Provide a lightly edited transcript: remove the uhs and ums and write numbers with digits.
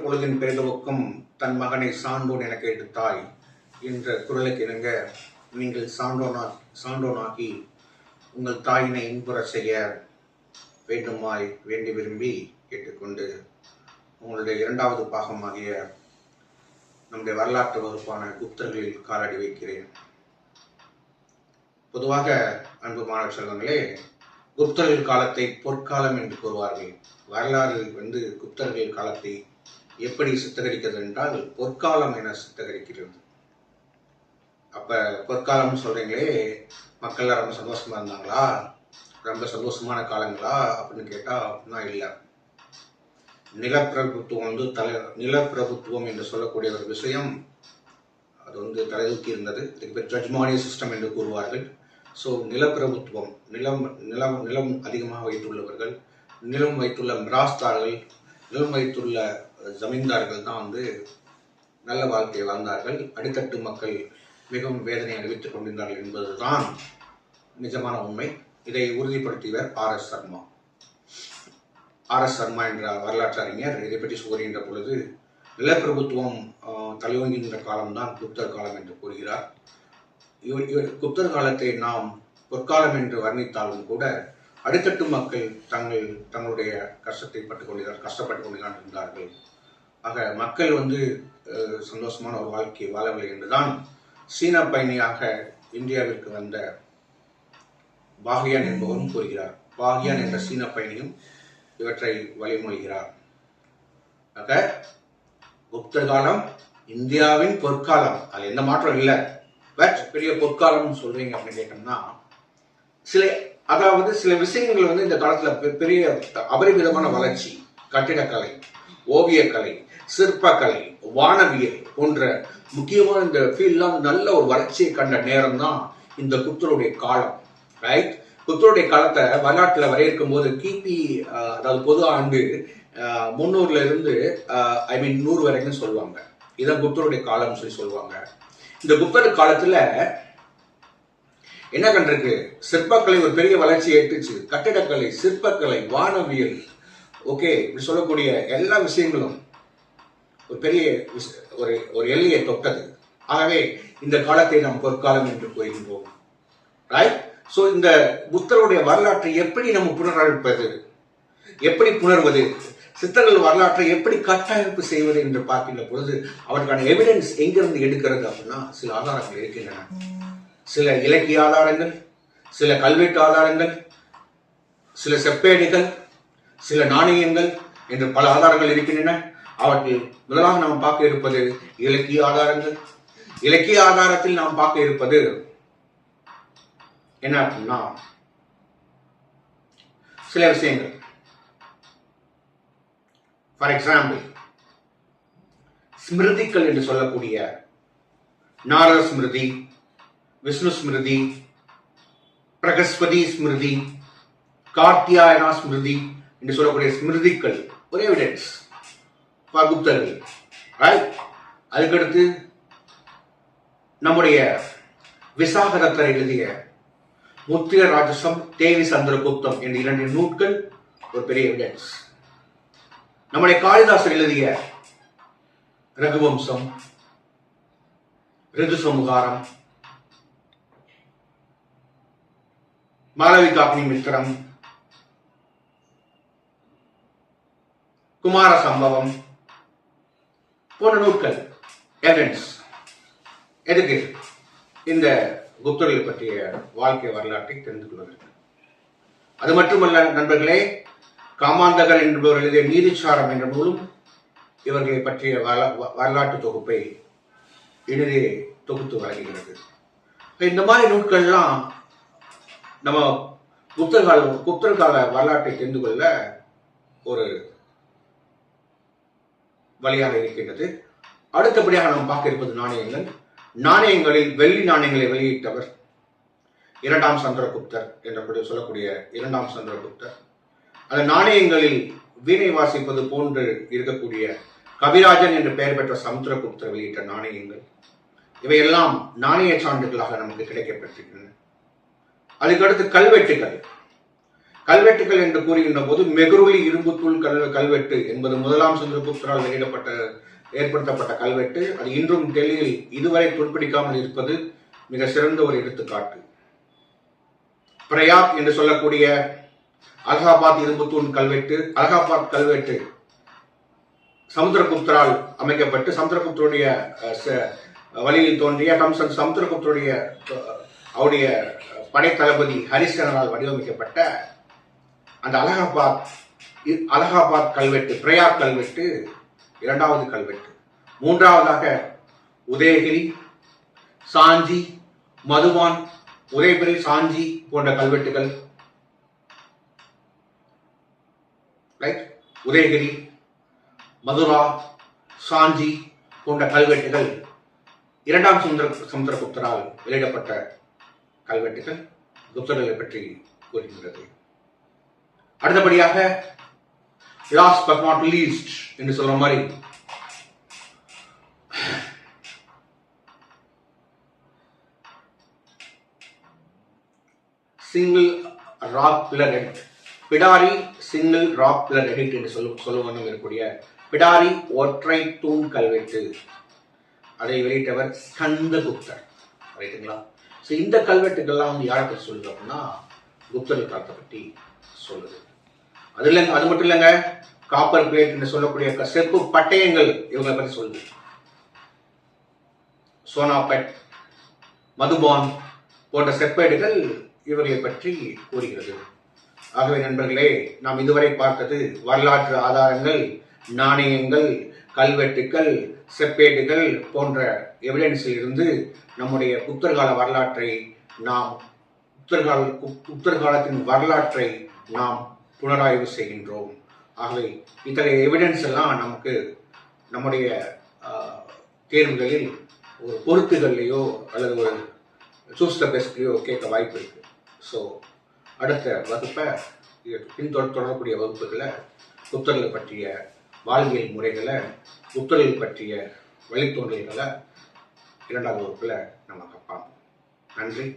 பொழுதின் பெருதுவக்கும் தன் மகனை சான்றோன் என கேட்டு தாய் என்ற குரலுக்கு இணங்க நீங்கள் சான்றோனாகி உங்கள் தாயினை இன்புற செய்ய வேண்டுமாய் வேண்டி விரும்பி கேட்டுக்கொண்டு உங்களுடைய இரண்டாவது பாகமாகிய நம்முடைய வரலாற்று வகுப்பான குப்தர்களில் காலடி வைக்கிறேன். பொதுவாக அன்பு மாணவ செல்வங்களே, குப்தர்கள் காலத்தை பொற்காலம் என்று கூறுவார்கள். வரலாறு குப்தர்கள் காலத்தை எப்படி சித்தரிக்கிறது என்றால் பொற்காலம் என சித்தரிக்கிறது. அப்ப பொற்காலம் சொல்றீங்களே, மக்கள் ரொம்ப சந்தோஷமா இருந்தாங்களா, ரொம்ப சந்தோஷமான காலங்களா அப்படின்னு கேட்டா அப்படின்னா இல்லை. நிலப்பிரபுத்துவம் என்று சொல்லக்கூடிய ஒரு விஷயம் அது தலைதூக்கி இருந்தது. இதுக்கு பேர் ஜட்ஜ்மானிய சிஸ்டம் என்று கூறுவார்கள். ஸோ நிலப்பிரபுத்துவம், நிலம் அதிகமாக வைத்துள்ளவர்கள், நிலம் வைத்துள்ள மிராஸ்தார்கள், நிலம் வைத்துள்ள ஜமீன்தார்கள் தான் நல்ல வாழ்க்கையை வாழ்ந்தார்கள். அடித்தட்டு மக்கள் மிகவும் வேதனை அனுபவித்துக் கொண்டிருந்தார்கள் என்பதுதான் நிஜமான உண்மை. இதை உறுதிப்படுத்தியவர் ஆர்.எஸ். சர்மா என்ற வரலாற்று அறிஞர் இதை பற்றி கூறுகின்ற பொழுது நிலப்பிரபுத்துவம் தலையோங்குகின்ற காலம்தான் குப்தர் காலம் என்று கூறுகிறார். குப்தர் காலத்தை நாம் பொற்காலம் என்று வர்ணித்தாலும் கூட அடித்தட்டு மக்கள் தங்களுடைய கஷ்டப்பட்டு கொண்டுதான் இருந்தார்கள். ஆக மக்கள் சந்தோஷமான ஒரு வாழ்க்கையை வாழவில்லை என்றுதான் சீன பயணியாக இந்தியாவிற்கு வந்த பாகியான் என்பவரும் கூறுகிறார். பாகியான் என்ற சீன பயணியும் இவற்றை வழிமொழிகிறார். ஆக குப்தர் காலம் இந்தியாவின் பொற்காலம், அது எந்த மாற்றம் இல்லை. பட் பெரிய பொற்காலம் சொல்றீங்க அப்படின்னு கேட்டோம்னா சில விஷயங்கள் இந்த காலத்துல பெரிய அபரிமிதமான வளர்ச்சி, கட்டிடக்கலை, ஓவியக்கலை, சிற்பக்கலை, வானவியல் போன்ற முக்கியமான இந்த ஃபீல்ட்லாம் நல்ல ஒரு வளர்ச்சியை கண்ட நேரம் தான் இந்த குப்தருடைய காலம். ரைட்? குப்தருடைய காலத்தை வரலாற்றில் வரையறுக்கும் போது கிபி அதாவது பொது ஆண்டு 300 இருந்து 100 வரைக்கும் சொல்லுவாங்க. இதான் குப்தருடைய காலம் சொல்லுவாங்க. இந்த குப்தர் காலத்துல என்ன கண்டிருக்கு? சிற்பக்கலை ஒரு பெரிய வளர்ச்சியை எட்டுச்சு. கட்டிடக்கலை, சிற்பக்கலை, வானவியல், ஓகே, இப்படி சொல்லக்கூடிய எல்லா விஷயங்களும் ஒரு பெரிய ஒரு எல்லையை தொட்டது. ஆகவே இந்த காலத்தை நாம் பொற்காலம் என்று கூறுகின்றோம். ரைட்? சோ இந்த புத்தருடைய வரலாற்றை எப்படி நம்ம புனரமைப்பது, எப்படி புணர்வது, சித்தர்கள் வரலாற்றை எப்படி கட்டமைப்பு செய்வது என்று பார்க்கின்ற பொழுது அவருக்கான எவிடன்ஸ் எங்கிருந்து எடுக்கிறது அப்படின்னா சில ஆதாரங்கள் இருக்கின்றன. சில இலக்கிய ஆதாரங்கள், சில கல்வெட்டு ஆதாரங்கள், சில செப்பேடுகள், சில நாணயங்கள் என்று பல ஆதாரங்கள் இருக்கின்றன. அவற்றில் முதலாக நாம் பார்க்க இருப்பது இலக்கிய ஆதாரங்கள். இலக்கிய ஆதாரத்தில் நாம் பார்க்க இருப்பது என்ன அப்படின்னா சில விஷயங்கள். ஃபார் எக்ஸாம்பிள், ஸ்மிருதிகள் என்று சொல்லக்கூடிய நாரத ஸ்மிருதி, விஷ்ணு ஸ்மிருதி, பிரகஸ்பதி ஸ்மிருதி, கார்த்தியாயனா ஸ்மிருதி என்று சொல்லக்கூடிய ஸ்மிருதிகள் ஒரு எவிடன்ஸ் குப்தர்கள். அதுக்கடுத்து நம்முடைய விசாகதத்தர் எழுதிய முத்திர ராஜசம், தேவி சந்திரகுப்தம் என்ற 2 நூல்கள் ஒரு பெரிய எவிடன்ஸ். நம்முடைய காளிதாசர் எழுதிய ரகுவம்சம், ரிது சமுகாரம், மாளவிகாக்னி மித்திரம், குமார சம்பவம் போன்ற நூல்கள் எவிடன்ஸ். எதுக்கு? இந்த குப்தர்களை பற்றிய வாழ்க்கை வரலாற்றை தெரிந்து கொள்வதற்கு. அது மட்டுமல்ல நண்பர்களே, காமாந்தகர் என்பவர் எழுதிய நீதிச்சாரம் என்ற நூலும் இவர்களை பற்றிய வரலாற்று தொகுப்பை இனிதே தொகுத்து வழங்குகிறது. இந்த மாதிரி நூல்கள்லாம் நம்ம குப்தர் கால வரலாற்றை தெரிந்து கொள்ள ஒரு வழியாக இருக்கின்றது. அடுத்தபடியாக நாம் பார்க்க இருப்பது நாணயங்கள். நாணயங்களில் வெள்ளி நாணயங்களை வெளியிட்டவர் 2ஆம் சந்திரகுப்தர் என்று சொல்லக்கூடிய 2ஆம் சந்திரகுப்தர். அந்த நாணயங்களில் வீணை வாசிப்பது போன்று இருக்கக்கூடிய கவிராஜன் என்று பெயர் பெற்ற சமுத்திரகுப்தர் வெளியிட்ட நாணயங்கள், இவையெல்லாம் நாணய சான்றுகளாக நமக்கு கிடைக்கப்பட்டிருக்கின்றன. அதுக்கடுத்து கல்வெட்டுகள். கல்வெட்டுகள் என்று கூறுகின்ற போது மெகுருளி இரும்புத்தூள் கல்வெட்டு என்பது முதலாம் சந்திரகுப்தரால் ஏற்படுத்தப்பட்ட கல்வெட்டு. அது இன்றும் டெல்லியில் இதுவரை துருப்பிடிக்காமல் இருப்பது மிக சிறந்த ஒரு எடுத்துக்காட்டு. பிரயாக் என்று சொல்லக்கூடிய அலகாபாத் இரும்புத்தூண் கல்வெட்டு, அலகாபாத் கல்வெட்டு சமுத்திரகுப்தரால் அமைக்கப்பட்டு சமுத்திரகுப்தருடைய வழியில் தோன்றிய சமுத்திரகுப்தருடைய அவருடைய படைத்தளபதி ஹரிசேனரால் வடிவமைக்கப்பட்ட அந்த அலகாபாத் கல்வெட்டு, பிரயாக் கல்வெட்டு இரண்டாவது கல்வெட்டு. மூன்றாவதாக உதயகிரி, சாஞ்சி, மதுபான், உதயகிரி, சாஞ்சி போன்ற கல்வெட்டுகள், உதயகிரி, மதுரா, சாஞ்சி போன்ற கல்வெட்டுகள் இரண்டாம் சமுத்திரகுப்தரால் வெளியிடப்பட்ட கல்வெட்டுகள் குப்தர்களை பற்றி கூறுகின்றது. அடுத்தபடியாக லாஸ்ட் பட் நாட் லீஸ்ட் என்று சொல்ற மாதிரி single rock pillar edit, Pidari single rock pillar edit என்று சொல்லுவனும் இருக்கக்கூடிய பிடாரி ஒற்றை தூண் கல்வெட்டு, அதை வெளியிட்டவர் ஸ்கந்தகுப்தர். ரைட்டுங்களா? ஸோ இந்த கல்வெட்டுகள்லாம் யாரை பற்றி சொல்லுது அப்படின்னா குப்தர்கள் காலத்தை பற்றி சொல்லுது. அது மட்டும் இல்லைங்க, காப்பர் பிளேட் என்று சொல்லக்கூடிய செப்பு பட்டயங்கள் இவங்களை பற்றி சொல்லுது. சோனாபட், மதுபான் போன்ற செப்பேடுகள் இவர்களை பற்றி கூறுகிறது. ஆகவே நண்பர்களே, நாம் இதுவரை பார்த்தது வரலாற்று ஆதாரங்கள், நாணயங்கள், கல்வெட்டுக்கள், செப்பேடுகள் போன்ற எவிடன்ஸில் இருந்து நம்முடைய புத்தர்கால வரலாற்றை நாம் புத்தர்காலத்தின் வரலாற்றை நாம் புனராய்வு செய்கின்றோம். ஆகவே இத்தகைய எவிடன்ஸ் எல்லாம் நமக்கு நம்முடைய தேர்வுகளில் ஒரு பொருத்துகள்லையோ அல்லது ஒரு சூஸ் த பெஸ்ட்லையோ கேட்க வாய்ப்பு இருக்கு. ஸோ அடுத்த வகுப்பை தொடரக்கூடிய வகுப்புகளை புத்தர்களை பற்றிய வாழ்வியல் முறைகளை, புத்தர்கள் பற்றிய வழித்தோன்றல்களை இரண்டாவது வகுப்புல நம்ம பார்ப்போம். நன்றி.